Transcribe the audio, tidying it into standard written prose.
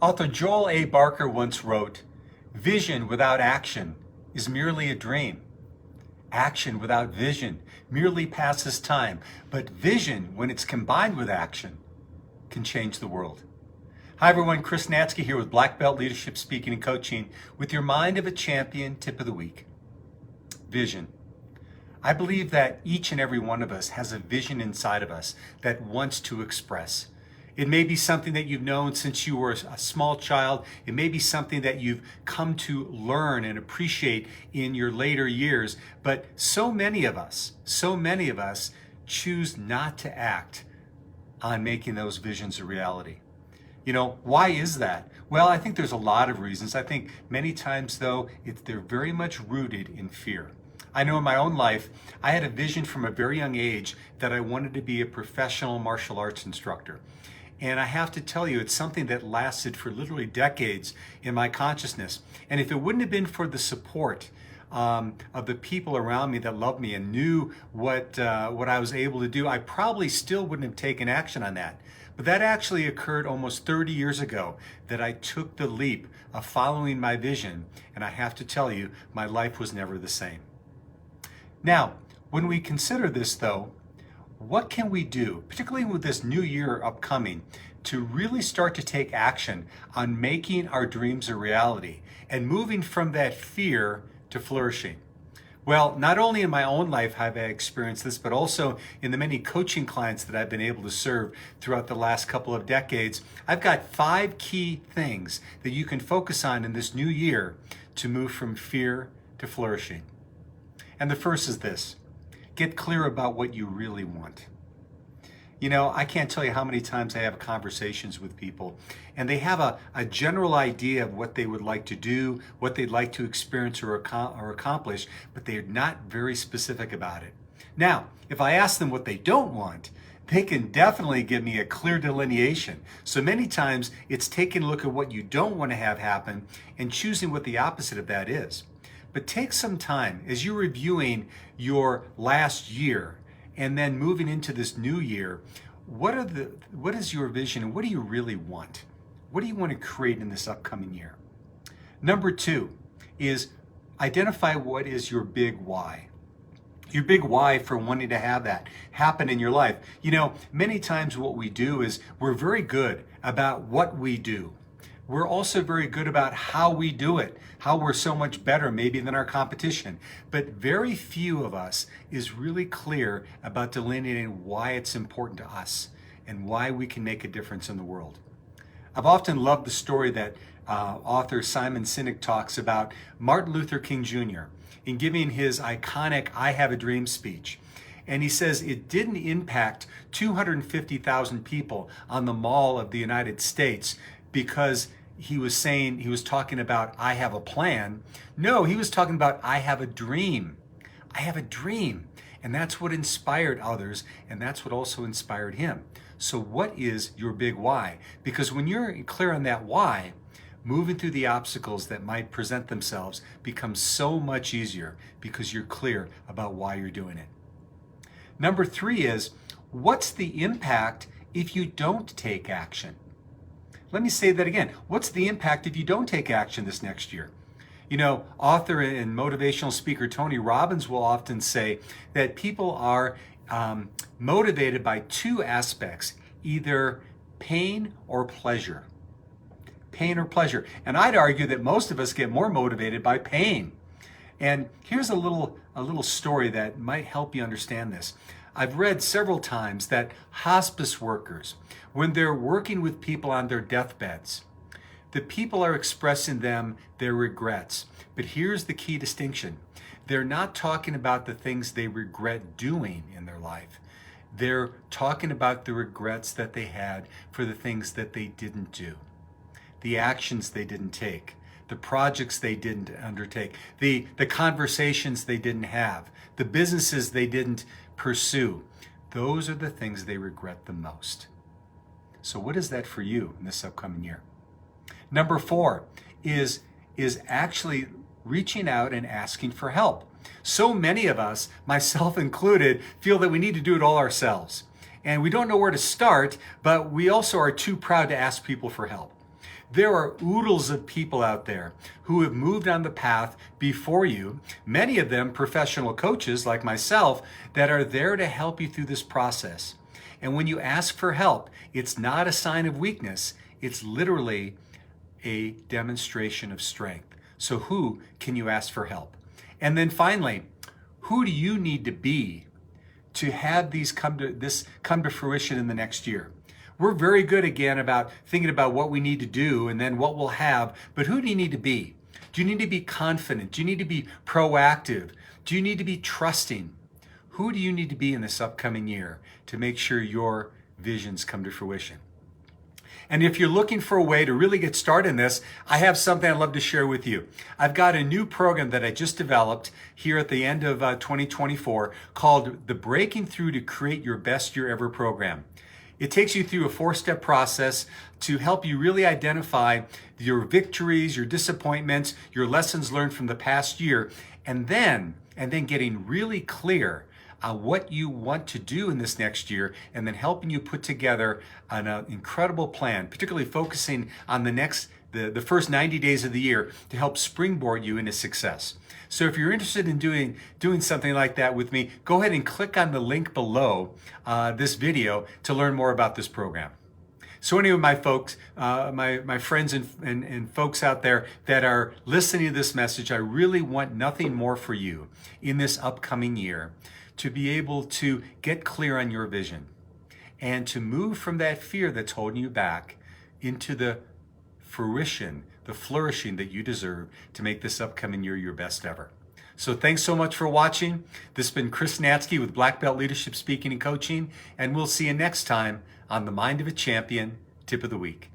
Author Joel A. Barker once wrote, "Vision without action is merely a dream. Action without vision merely passes time, but vision, when it's combined with action, can change the world." Hi everyone, Chris NATZKE here with Black Belt Leadership Speaking and Coaching with your Mind of a Champion tip of the week. Vision. I believe that each and every one of us has a vision inside of us that wants to express. It may be something that you've known since you were a small child. It may be something that you've come to learn and appreciate in your later years. But so many of us choose not to act on making those visions a reality. You know, why is that? Well, I think there's a lot of reasons. I think many times, though, they're very much rooted in fear. I know in my own life, I had a vision from a very young age that I wanted to be a professional martial arts instructor. And I have to tell you, it's something that lasted for literally decades in my consciousness. And if it wouldn't have been for the support of the people around me that loved me and knew what I was able to do, I probably still wouldn't have taken action on that. But that actually occurred almost 30 years ago that I took the leap of following my vision. And I have to tell you, my life was never the same. Now, when we consider this though, what can we do, particularly with this new year upcoming, to really start to take action on making our dreams a reality and moving from that fear to flourishing? Well, not only in my own life have I experienced this, but also in the many coaching clients that I've been able to serve throughout the last couple of decades. I've got 5 key things that you can focus on in this new year to move from fear to flourishing. And the first is this: get clear about what you really want. You know, I can't tell you how many times I have conversations with people and they have a general idea of what they would like to do, what they'd like to experience or accomplish, but they're not very specific about it. Now, if I ask them what they don't want, they can definitely give me a clear delineation. So many times it's taking a look at what you don't want to have happen and choosing what the opposite of that is. But take some time as you're reviewing your last year and then moving into this new year. What is your vision and what do you really want? What do you want to create in this upcoming year? Number 2 is identify what is your big why. Your big why for wanting to have that happen in your life. You know, many times what we do is we're very good about what we do. We're also very good about how we do it, how we're so much better maybe than our competition. But very few of us is really clear about delineating why it's important to us and why we can make a difference in the world. I've often loved the story that author Simon Sinek talks about Martin Luther King Jr. in giving his iconic "I Have a Dream" speech. And he says it didn't impact 250,000 people on the Mall of the United States because he was talking about "I have a plan." No, he was talking about "I have a dream." I have a dream. And that's what inspired others, and that's what also inspired him. So what is your big why? Because when you're clear on that why, moving through the obstacles that might present themselves becomes so much easier because you're clear about why you're doing it. Number 3 is, what's the impact if you don't take action? Let me say that again. What's the impact if you don't take action this next year? You know, author and motivational speaker Tony Robbins will often say that people are motivated by 2 aspects, either pain or pleasure. Pain or pleasure. And I'd argue that most of us get more motivated by pain. And here's a little story that might help you understand this. I've read several times that hospice workers, when they're working with people on their deathbeds, the people are expressing them their regrets. But here's the key distinction. They're not talking about the things they regret doing in their life. They're talking about the regrets that they had for the things that they didn't do, the actions they didn't take, the projects they didn't undertake, the conversations they didn't have, the businesses they didn't pursue. Those are the things they regret the most. So what is that for you in this upcoming year? Number 4 is actually reaching out and asking for help. So many of us, myself included, feel that we need to do it all ourselves. And we don't know where to start, but we also are too proud to ask people for help. There are oodles of people out there who have moved on the path before you, many of them professional coaches like myself, that are there to help you through this process. And when you ask for help, it's not a sign of weakness. It's literally a demonstration of strength. So who can you ask for help? And then finally, who do you need to be to have this come to fruition in the next year? We're very good again about thinking about what we need to do and then what we'll have, but who do you need to be? Do you need to be confident? Do you need to be proactive? Do you need to be trusting? Who do you need to be in this upcoming year to make sure your visions come to fruition? And if you're looking for a way to really get started in this, I have something I'd love to share with you. I've got a new program that I just developed here at the end of 2024 called the Breaking Through to Create Your Best Year Ever program. It takes you through a 4-step process to help you really identify your victories, your disappointments, your lessons learned from the past year, and then getting really clear on what you want to do in this next year, and then helping you put together an incredible plan, particularly focusing on the first 90 days of the year to help springboard you into success. So if you're interested in doing something like that with me, go ahead and click on the link below this video to learn more about this program. So anyway, my folks, my friends and folks out there that are listening to this message, I really want nothing more for you in this upcoming year to be able to get clear on your vision and to move from that fear that's holding you back into the fruition, the flourishing that you deserve to make this upcoming year your best ever. So thanks so much for watching. This has been Chris NATZKE with Black Belt Leadership Speaking and Coaching, and we'll see you next time on The Mind of a Champion Tip of the Week.